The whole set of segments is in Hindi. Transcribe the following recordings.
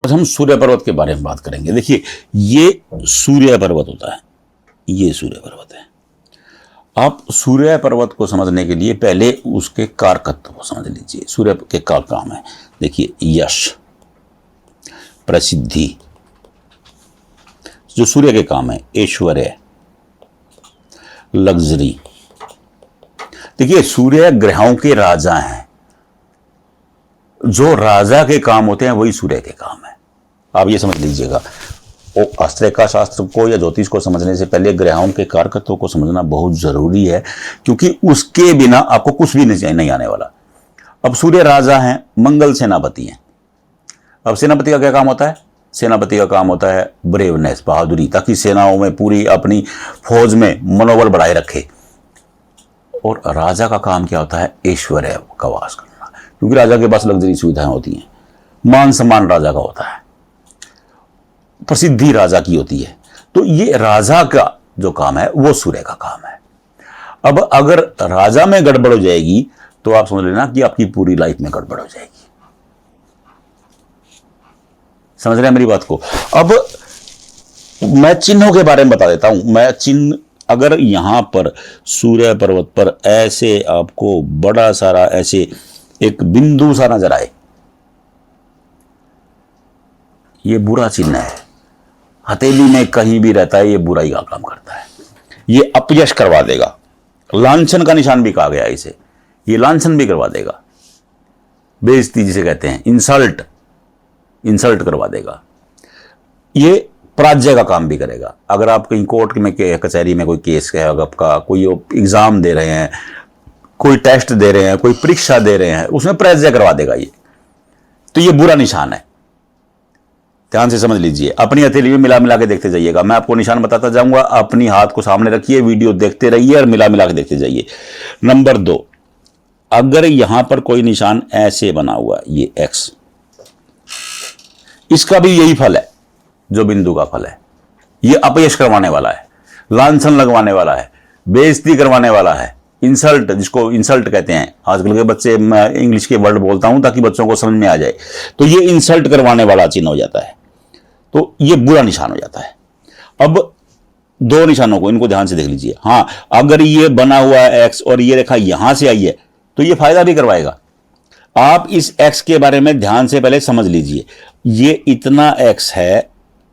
आज हम सूर्य पर्वत के बारे में बात करेंगे। देखिए, ये सूर्य पर्वत होता है, ये सूर्य पर्वत है। आप सूर्य पर्वत को समझने के लिए पहले उसके कारकत्व को समझ लीजिए। सूर्य के क्या काम है? देखिए, यश, प्रसिद्धि, जो सूर्य के काम है, ऐश्वर्य, लग्जरी। देखिए, सूर्य ग्रहों के राजा हैं। जो राजा के काम होते हैं वही सूर्य के काम है। आप ये समझ लीजिएगा। अस्त्रका शास्त्र को या ज्योतिष को समझने से पहले ग्रहों के कारकत्वों को समझना बहुत जरूरी है, क्योंकि उसके बिना आपको कुछ भी नहीं आने वाला। अब सूर्य राजा हैं, मंगल सेनापति हैं। अब सेनापति का क्या काम होता है? सेनापति का काम होता है ब्रेवनेस, बहादुरी, ताकि सेनाओं में पूरी अपनी फौज में मनोबल बढ़ाए रखे। और राजा का काम क्या होता है? ऐश्वर्य का वास करना, क्योंकि राजा के पास लग्जरी सुविधाएं होती हैं। मान सम्मान राजा का होता है, प्रसिद्धि राजा की होती है। तो ये राजा का जो काम है वो सूर्य का काम है। अब अगर राजा में गड़बड़ हो जाएगी तो आप समझ लेना कि आपकी पूरी लाइफ में गड़बड़ हो जाएगी। समझ रहे हैं मेरी बात को? अब मैं चिन्हों के बारे में बता देता हूं। मैं चिन्ह, अगर यहां पर सूर्य पर्वत पर ऐसे आपको बड़ा सारा ऐसे एक बिंदु सा नजर आए, ये बुरा चिन्ह है। हथेली में कहीं भी रहता है, ये बुराई का काम करता है। ये अपयश करवा देगा। लांछन का निशान भी कहा गया है इसे। ये लांछन भी करवा देगा, बेइज्जती जिसे कहते हैं, इंसल्ट करवा देगा। ये पराजय का काम भी करेगा। अगर आप कहीं कोर्ट में कचहरी में कोई केस है आपका, कोई एग्जाम दे रहे हैं, कोई टेस्ट दे रहे हैं, कोई परीक्षा दे रहे हैं, उसमें पराजय करवा देगा ये। तो ये बुरा निशान है। ध्यान से समझ लीजिए। अपनी हथेली में मिला मिला के देखते जाइएगा। मैं आपको निशान बताता जाऊंगा, अपनी हाथ को सामने रखिए, वीडियो देखते रहिए और मिला मिला के देखते जाइए। नंबर 2, अगर यहां पर कोई निशान ऐसे बना हुआ, ये एक्स, इसका भी यही फल है जो बिंदु का फल है। ये अपयश करवाने वाला है, लांछन लगवाने वाला है, बेइज्जती करवाने वाला है, इंसल्ट, जिसको इंसल्ट कहते हैं। आजकल के बच्चे, मैं इंग्लिश के वर्ड बोलता हूं ताकि बच्चों को समझ में आ जाए। तो ये इंसल्ट करवाने वाला चिन्ह हो जाता है, तो ये बुरा निशान हो जाता है। अब 2 निशानों को, इनको ध्यान से देख लीजिए। हां, अगर ये बना हुआ है एक्स और ये रेखा यहां से आई है तो ये फायदा भी करवाएगा। आप इस एक्स के बारे में ध्यान से पहले समझ लीजिए। ये इतना एक्स है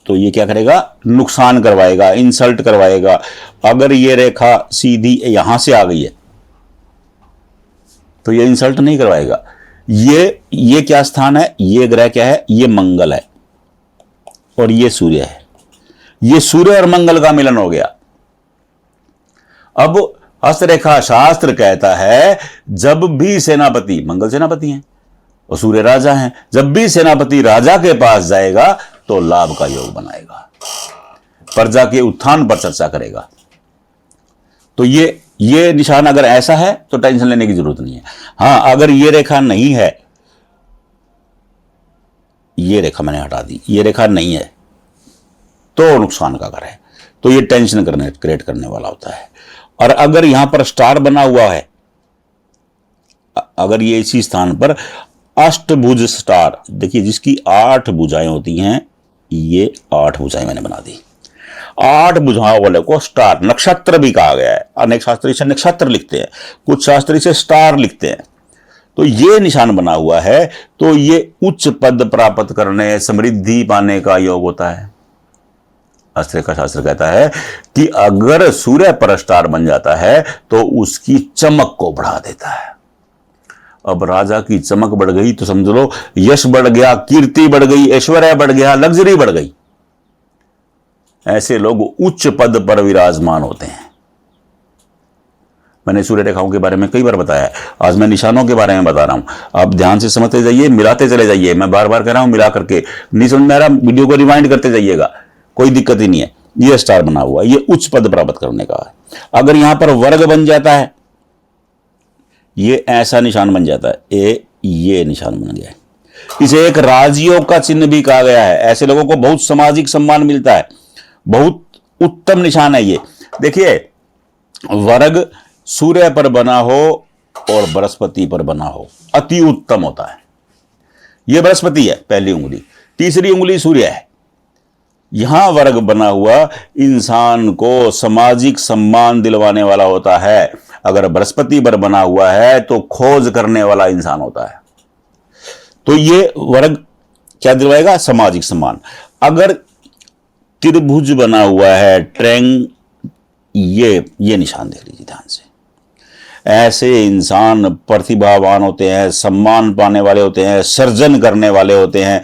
तो ये क्या करेगा? नुकसान करवाएगा, इंसल्ट करवाएगा। अगर ये रेखा सीधी यहां से आ गई है तो ये इंसल्ट नहीं करवाएगा। ये क्या स्थान है? ये ग्रह क्या है? ये मंगल है और ये सूर्य है। ये सूर्य और मंगल का मिलन हो गया। अब हस्तरेखा शास्त्र कहता है, जब भी सेनापति, मंगल सेनापति हैं और सूर्य राजा हैं, जब भी सेनापति राजा के पास जाएगा तो लाभ का योग बनाएगा, प्रजा के उत्थान पर चर्चा करेगा। तो ये निशान अगर ऐसा है तो टेंशन लेने की जरूरत नहीं है। हां, अगर ये रेखा नहीं है, ये रेखा मैंने हटा दी, ये रेखा नहीं है तो नुकसान का घर है, तो ये टेंशन क्रिएट करने वाला होता है। और अगर यहां पर स्टार बना हुआ है, अगर ये इसी स्थान पर अष्टभुज स्टार, देखिए जिसकी 8 भुजाएं होती हैं, ये 8 भुजाएं मैंने बना दी। 8 भुजाओं वाले को स्टार, नक्षत्र भी कहा गया है। अनेक शास्त्र इसे नक्षत्र लिखते हैं, कुछ शास्त्र इसे स्टार लिखते हैं। तो ये निशान बना हुआ है तो ये उच्च पद प्राप्त करने, समृद्धि पाने का योग होता है। अस्त्रका शास्त्र कहता है कि अगर सूर्य पर स्टार बन जाता है तो उसकी चमक को बढ़ा देता है। अब राजा की चमक बढ़ गई तो समझ लो यश बढ़ गया, कीर्ति बढ़ गई, ऐश्वर्य बढ़ गया, लग्जरी बढ़ गई। ऐसे लोग उच्च पद पर विराजमान होते हैं। मैंने सूर्य रेखाओं के बारे में कई बार बताया है, आज मैं निशानों के बारे में बता रहा हूं। आप ध्यान से समझते जाइए, मिलाते चले जाइए। मैं बार बार कह रहा हूं, मिला करके नहीं समझ में आ रहा, वीडियो को रिवाइंड करते जाइएगा, कोई दिक्कत ही नहीं है। ये स्टार बना हुआ, ये उच्च पद प्राप्त करने का है। अगर यहां पर वर्ग बन जाता है, ये ऐसा निशान बन जाता है, ये निशान बन गया, इसे एक राजयोग का चिन्ह भी कहा गया है। ऐसे लोगों को बहुत सामाजिक सम्मान मिलता है, बहुत उत्तम निशान है ये। देखिए, वर्ग सूर्य पर बना हो और बृहस्पति पर बना हो, अति उत्तम होता है। ये बृहस्पति है, पहली उंगली, तीसरी उंगली सूर्य है। यहां वर्ग बना हुआ इंसान को सामाजिक सम्मान दिलवाने वाला होता है। अगर बृहस्पति पर बना हुआ है तो खोज करने वाला इंसान होता है। तो ये वर्ग क्या दिलवाएगा? सामाजिक सम्मान। अगर त्रिभुज बना हुआ है, ट्रैंग, ये निशान देख लीजिए ध्यान से। ऐसे इंसान प्रतिभावान होते हैं, सम्मान पाने वाले होते हैं, सर्जन करने वाले होते हैं।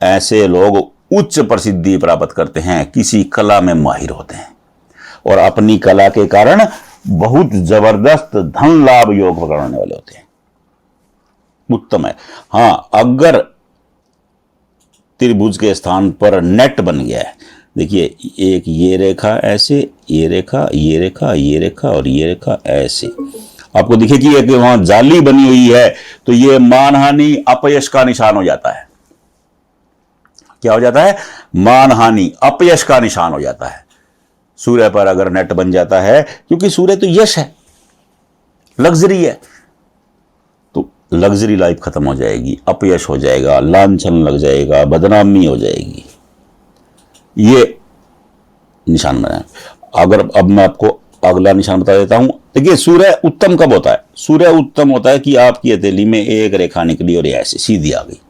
ऐसे लोग उच्च प्रसिद्धि प्राप्त करते हैं, किसी कला में माहिर होते हैं और अपनी कला के कारण बहुत जबरदस्त धन लाभ योग पकड़ने वाले होते हैं। उत्तम है। हां, अगर त्रिभुज के स्थान पर नेट बन गया है, देखिए एक ये रेखा ऐसे, ये रेखा, ये रेखा, ये रेखा और ये रेखा ऐसे, आपको दिखे कि एक वहां जाली बनी हुई है, तो ये मानहानि अपयश का निशान हो जाता है। क्या हो जाता है? मानहानि अपयश का निशान हो जाता है। सूर्य पर अगर नेट बन जाता है, क्योंकि सूर्य तो यश है, लग्जरी है, तो लग्जरी लाइफ खत्म हो जाएगी, अपयश हो जाएगा, लांछन लग जाएगा, बदनामी हो जाएगी। ये निशान बनाए। अगर अब मैं आपको अगला निशान बता देता हूं। देखिए सूर्य उत्तम कब होता है? सूर्य उत्तम होता है कि आपकी हथेली में एक रेखा निकली और ऐसे सीधी आ गई,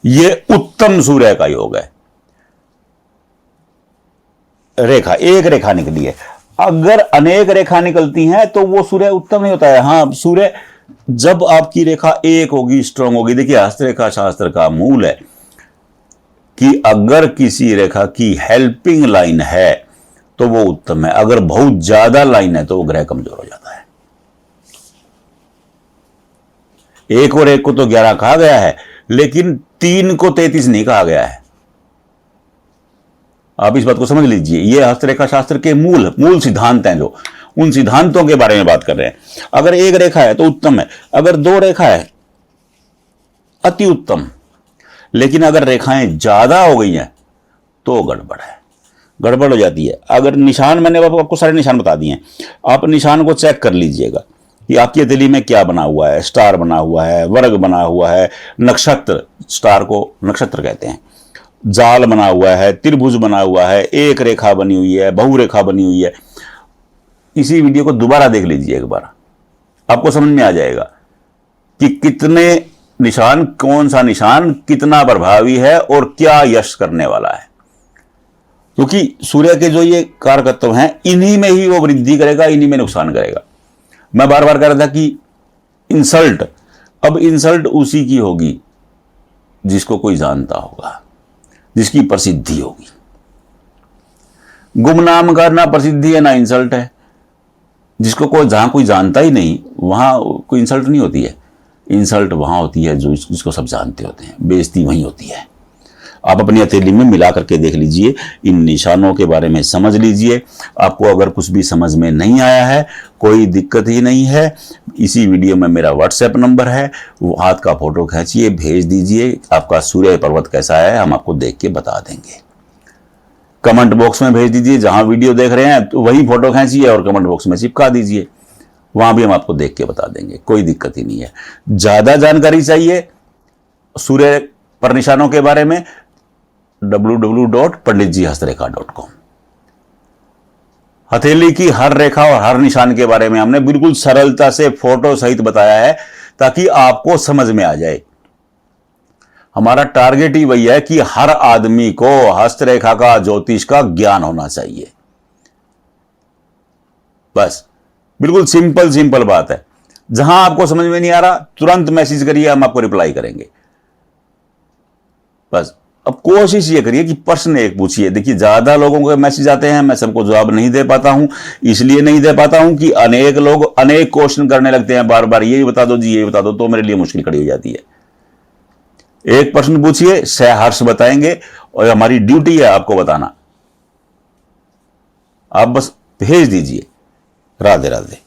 ये उत्तम सूर्य का योग है। रेखा, एक रेखा निकली है। अगर अनेक रेखा निकलती हैं तो वो सूर्य उत्तम नहीं होता है। हां, सूर्य जब आपकी रेखा एक होगी, स्ट्रांग होगी। देखिए हस्तरेखा शास्त्र का मूल है कि अगर किसी रेखा की हेल्पिंग लाइन है तो वो उत्तम है, अगर बहुत ज्यादा लाइन है तो वो ग्रह कमजोर हो जाता है। एक और एक को तो 11 कहा गया है, लेकिन 3 को 33 नहीं कहा गया है। आप इस बात को समझ लीजिए। ये हस्तरेखा शास्त्र के मूल सिद्धांत हैं, जो उन सिद्धांतों के बारे में बात कर रहे हैं। अगर एक रेखा है तो उत्तम है, अगर 2 रेखा है अति उत्तम, लेकिन अगर रेखाएं ज्यादा हो गई हैं तो गड़बड़ है, गड़बड़ हो जाती है। अगर निशान, मैंने आपको सारे निशान बता दिए हैं, आप निशान को चेक कर लीजिएगा कि आपकी हथेली में क्या बना हुआ है। स्टार बना हुआ है, वर्ग बना हुआ है, नक्षत्र, स्टार को नक्षत्र कहते हैं, जाल बना हुआ है, त्रिभुज बना हुआ है, एक रेखा बनी हुई है, बहुरेखा बनी हुई है। इसी वीडियो को दोबारा देख लीजिए एक बार, आपको समझ में आ जाएगा कि कितने निशान, कौन सा निशान कितना प्रभावी है और क्या यश करने वाला है। क्योंकि सूर्य के जो ये कारकत्व हैं, इन्हीं में ही वो वृद्धि करेगा, इन्हीं में नुकसान करेगा। मैं बार बार कह रहा था कि इंसल्ट, अब इंसल्ट उसी की होगी जिसको कोई जानता होगा, जिसकी प्रसिद्धि होगी। गुमनाम का ना प्रसिद्धि है ना इंसल्ट है। जिसको कोई, जहां कोई जानता ही नहीं वहां कोई इंसल्ट नहीं होती है। इंसल्ट वहां होती है जिसको सब जानते होते हैं, बेइज्जती वहीं होती है। आप अपनी हथेली में मिला करके देख लीजिए, इन निशानों के बारे में समझ लीजिए। आपको अगर कुछ भी समझ में नहीं आया है, कोई दिक्कत ही नहीं है, इसी वीडियो में मेरा व्हाट्सएप नंबर है, वो हाथ का फोटो खींचिए, भेज दीजिए। आपका सूर्य पर्वत कैसा है हम आपको देख के बता देंगे। कमेंट बॉक्स में भेज दीजिए, जहां वीडियो देख रहे हैं तो वही फोटो खींचिए और कमेंट बॉक्स में चिपका दीजिए, वहां भी हम आपको देख के बता देंगे, कोई दिक्कत ही नहीं है। ज्यादा जानकारी चाहिए सूर्य पर निशानों के बारे में www.panditjihastrekha.com। हथेली की हर रेखा और हर निशान के बारे में हमने बिल्कुल सरलता से फोटो सहित बताया है, ताकि आपको समझ में आ जाए। हमारा टारगेट ही वही है कि हर आदमी को हस्तरेखा का, ज्योतिष का ज्ञान होना चाहिए। बस बिल्कुल सिंपल बात है। जहां आपको समझ में नहीं आ रहा तुरंत मैसेज करिए, हम आपको रिप्लाई करेंगे। बस अब कोशिश ये करिए कि प्रश्न एक पूछिए। देखिए ज्यादा लोगों के मैसेज आते हैं, मैं सबको जवाब नहीं दे पाता हूं। इसलिए नहीं दे पाता हूं कि अनेक लोग अनेक क्वेश्चन करने लगते हैं, बार बार ये बता दो जी, ये बता दो, तो मेरे लिए मुश्किल खड़ी हो जाती है। एक प्रश्न पूछिए, सहर्ष बताएंगे, और हमारी ड्यूटी है आपको बताना। आप बस भेज दीजिए। राधे राधे।